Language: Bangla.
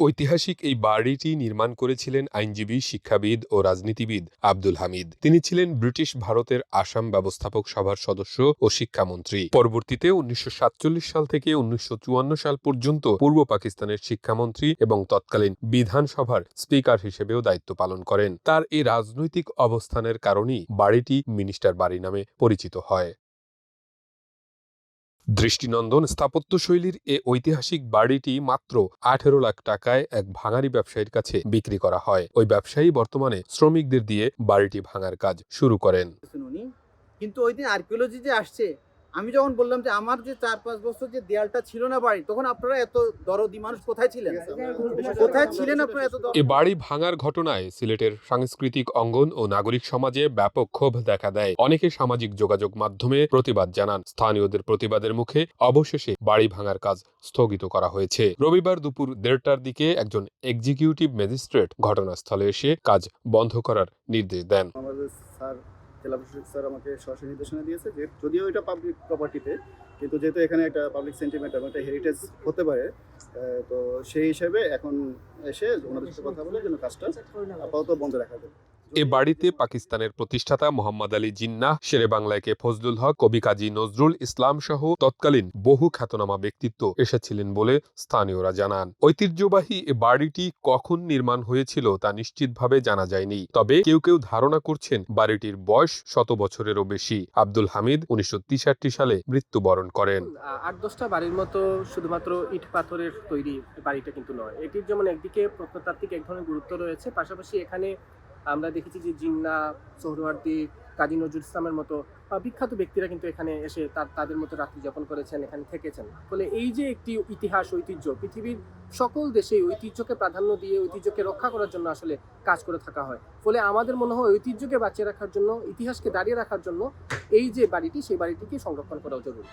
ঐতিহাসিক এই বাড়িটি নির্মাণ করেছিলেন আইনজীবী, শিক্ষাবিদ ও রাজনীতিবিদ আব্দুল হামিদ। তিনি ছিলেন ব্রিটিশ ভারতের আসাম ব্যবস্থাপক সভার সদস্য ও শিক্ষামন্ত্রী। পরবর্তীতে ১৯৪৭ সাল থেকে ১৯৫৪ সাল পর্যন্ত পূর্ব পাকিস্তানের শিক্ষামন্ত্রী এবং তৎকালীন বিধানসভার স্পিকার হিসেবেও দায়িত্ব পালন করেন। তার এই রাজনৈতিক অবস্থানের কারণেই বাড়িটি মিনিস্টার বাড়ি নামে পরিচিত হয়। দৃষ্টিনন্দন স্থাপত্যশৈলীর এ ঐতিহাসিক বাড়িটি মাত্র ১৮ লাখ টাকায় এক ভাঙারি ব্যবসায়ীর কাছে বিক্রি করা হয়। ওই ব্যবসায়ী বর্তমানে শ্রমিকদের দিয়ে বাড়িটি ভাঙার কাজ শুরু করেন। কিন্তু ওই দিন আর্কিওলজি যে আসছে, আমি যখন বললাম যে আমার যে ৪-৫ বছর যে দেয়ালটা ছিল না বাড়ি, তখন আপনারা এত দরদি মানুষ কোথায় ছিলেন? কোথায় ছিলেন আপনারা এত এ বাড়ি ভাঙার ঘটনায় সিলেটের সাংস্কৃতিক অঙ্গন ও নাগরিক সমাজে ব্যাপক ক্ষোভ দেখা দেয়। অনেকে সামাজিক যোগাযোগ মাধ্যমে প্রতিবাদ জানান। স্থানীয়দের প্রতিবাদের মুখে অবশেষে বাড়ি ভাঙার কাজ স্থগিত করা হয়েছে। রবিবার দুপুর ১:৩০টার দিকে একজন এক্সিকিউটিভ ম্যাজিস্ট্রেট ঘটনাস্থলে এসে কাজ বন্ধ করার নির্দেশ দেন। জেলা প্রশাসক স্যার আমাকে সরাসরি নির্দেশনা দিয়েছে যে যদিও এটা পাবলিক প্রপার্টিতে, কিন্তু যেহেতু এখানে একটা পাবলিক সেন্টিমেন্ট এবং একটা হেরিটেজ হতে পারে, তো সেই হিসেবে এখন এসে ওনাদের সাথে কথা বলে যেন কাজটা আপাতত বন্ধ রাখা যাবে। এ বাড়িতে পাকিস্তানের প্রতিষ্ঠাতা মোহাম্মদ আলী জিন্নাহ, শেরে বাংলাকে ফজলুল হক, কবি কাজী নজরুল ইসলাম সহ তৎকালীন বহু খ্যাতনামা ব্যক্তিত্ব এসেছিলেন বলে স্থানীয়রা জানান। ঐতিহ্যবাহী এ বাড়িটি কখন নির্মাণ হয়েছিল তা নিশ্চিতভাবে জানা যায়নি। তবে কেউ কেউ ধারণা করছেন বাড়িটির বয়স ১০০ বছরেরও বেশি। আব্দুল হামিদ ১৯৬৩ সালে মৃত্যুবরণ করেন। ৮-১০টা বাড়ির মতো শুধুমাত্র ইট পাথরের তৈরি বাড়িটা কিন্তু নয়। এটির যেমন একদিকে প্রত্নতাত্ত্বিক এক ধরনের গুরুত্ব রয়েছে, পাশাপাশি এখানে আমরা দেখেছি যে জিন্নাহ, সোহরাওয়ার্দী, কাজী নজরুল ইসলামের মতো বিখ্যাত ব্যক্তিরা কিন্তু এখানে এসে তাদের মতো রাত্রি যাপন করেছেন, এখানে থেকেছেন। ফলে এই যে একটি ইতিহাস, ঐতিহ্য, পৃথিবীর সকল দেশেই ঐতিহ্যকে প্রাধান্য দিয়ে ঐতিহ্যকে রক্ষা করার জন্য আসলে কাজ করে থাকা হয়। ফলে আমাদের মনে হয় ঐতিহ্যকে বাঁচিয়ে রাখার জন্য, ইতিহাসকে দাঁড়িয়ে রাখার জন্য এই যে বাড়িটি, সেই বাড়িটিকে সংরক্ষণ করা জরুরি।